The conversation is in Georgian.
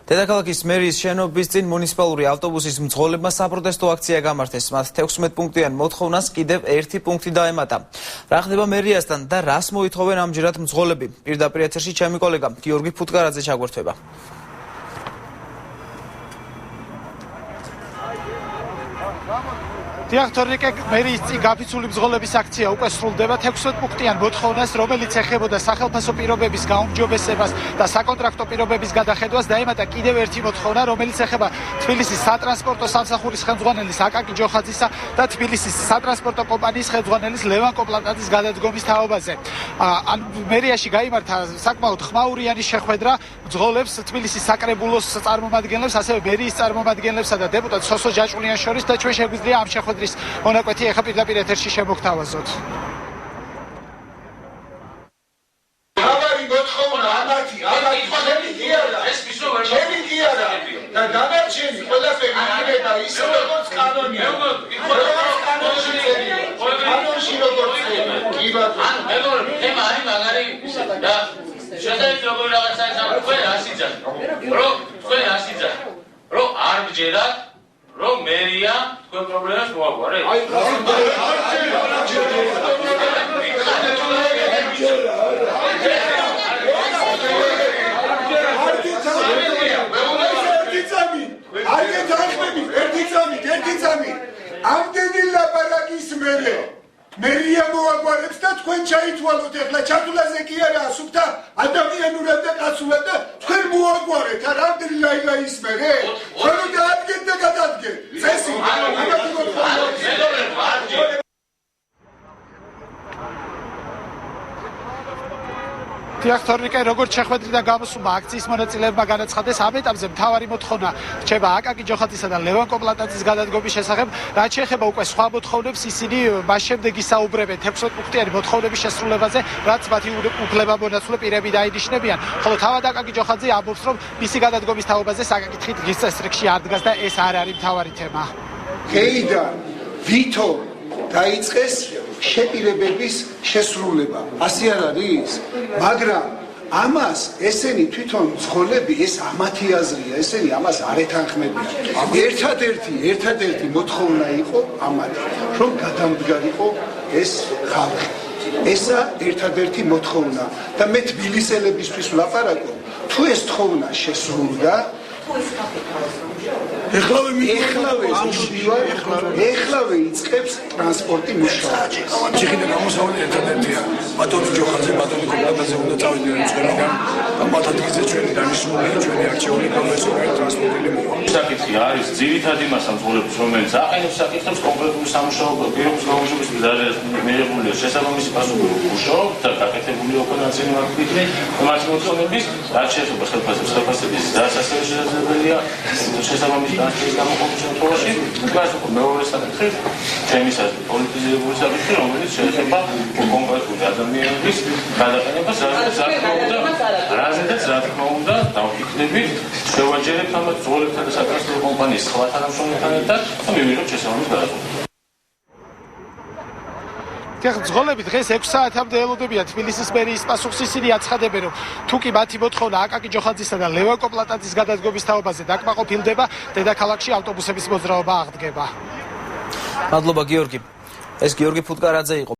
დედაქალაქის მერიის შენობის წინ მუნიციპალური ავტობუსის მძღოლებმა საპროტესტო აქცია გამართეს. მათ 16 პუნქტიან მოთხოვნას კიდევ ერთი პუნქტი დაემატა. რა ხდება მერიასთან და რას მოითხოვენ ამჯერად მძღოლები? პირდაპირ ეთერში ჩემი კოლეგა გიორგი ფუტკარაძე ჩაგვერთვება. დიახტორიკე მერიის წინ გაფიცული მძღოლების აქცია უკვე სრულდება 16 პუნქტიან მოთხოვნას, რომელიც ეხებოდა სახელმწიფო პირობების გაუმჯობესებას და საკონტრაქტო პირობების გადახედვას დაემატა კიდევ ერთი მოთხოვნა, რომელიც ეხება თბილისის სატრანსპორტო სამსახურის ხელმძღვანელის აკაკი ჯოხაძისა და თბილისის სატრანსპორტო კომპანიის ხელმძღვანელის ლევან კოპლატაძის გადადგომის თაობაზე. მერიაში გაიმართა საკმაოდ ხმაურიანი შეხვედრა მძღოლებს, თბილისის საკრებულოს წარმომადგენლებს, ასევე მერიის წარმომადგენლებსა და დეპუტატ სოსო ჯაჭულიანს შორის და ჩვენ შეგვიძლია ამ შეხვედრის მონაკვეთი ახლა პირდაპირ ეთერში შემოგთავაზოთ. და დანარჩენი ყველაფერი იქნება ისე როგორც კანონია. კანონში როგორც კი ბატონო. მეგობრებო, თემა არის მაგარი და შედარებით როგორ რაღაცა თქვენ ასიძათ. თქვენ ასიძათ. რომ არ გჯერათ, რომ მერია თქვენ პრობლემას მოაგვარეთ. ამდენი ლაპარაკის მერე მერია მოაგვარებს და თქვენ ჩაითვალოთ ეხლა ჩათვლაზე კი არა სუფთა ადამიანურად და კაცურად და თქვენ მოაგვარეთ არ ამდენი ლაილაის მერე თქვენ უნდა ადგეთ და გადადგეთ წესი დიახტორიკე როგორც შეხვედრიდან გამოსულა აქციის მონაწილეებმა განაცხადეს ამ ეტაპზე მთავარი მოთხოვნა რჩება აკაკი ჯოხაძისა და ლევან კოპლატაძის გადადგომის შესახებ. რაც შეეხება უკვე სხვა მოთხოვნებს, ისინი მას შემდეგ ისაუბრებენ 16 პუნქტიანი მოთხოვნების შესრულებაზე, რაც მათი უფლებამონაცვლე პირები დაინიშნებიან. ხოლო თავად აკაკი ჯოხაძე ამბობს, რომ მისი გადადგომის თაობაზე საკითხი დღის წესრიგში არ დგას და ეს არ არის მთავარი თემა. ჰეიდან ვითო დაიწყეს შეპირებების შესრულება. ასე არ არის? მაგრამ ამას ესენი თვითონ მძღოლები ეს ამათი აზრია, ესენი ამას არ ეთანხმებიან. ერთადერთი მოთხოვნა იყო ამათი, რომ გადამდგარიყო ეს ხალხი. ესა ერთადერთი მოთხოვნა და მე თბილისელებისთვის ვლაპარაკობ, თუ ეს თხოვნა შესრულდა ეხლავე იწყებს ტრანსპორტი მუშაობას. ჩიხინა გამოსავალი ერთადერთია. ბატონი ჯოხაძე, ბატონი კოპლატაძე უნდა წავიდნენ ჩვენგან. მათ ადგილზე ჩვენი დანიშნულია, ჩვენი არჩეული პროფესორები ტრანსპორტელი მოვა. საკითხი არის ძირითადი მასა მძღოლებს, რომელიც აყენებს საკითხებს კონკრეტული სამუშაო პირობის გაუმჯობესების მიღებულია შესაბამისი პასუხი მუშაობს და გაკეთებული ოპერაციული აქტივიტეტი მათი მოთხოვნების რაც შეეხება ხელფასების დასასწრები შესაძლებელია შესაბამისი განხილვის გამოყოფის შემთხვევაში მას უკვე მეორე საკითხი ჩემის აზრით პოლიტიზირებული საკითხი რომელიც შეეხება კონკრეტული ადამიანების გადაყენებას რაზედაც რა თქმა უნდა დავფიქრდებით შევაჯერებთ ამ მძღოლებთან და სატრანსპორტო კომპანიის სხვა თანამშრომლებთან ერთად და მივიღებთ შესაბამის გადაწყვეტილებას. მძღოლები დღეს 6 საათამდე ელოდებიან თბილისის მერიის პასუხს. ისინი აცხადებენ, რომ თუ კი მათი მოთხოვნა აკაკი ჯოხაძისა და ლევან კოპლატაძის გადადგომის თაობაზე დაკმაყოფილდება, დედაქალაქში ავტობუსების მოძრაობა აღდგება. მადლობა გიორგი. ეს გიორგი ფუტკარაძე იყო.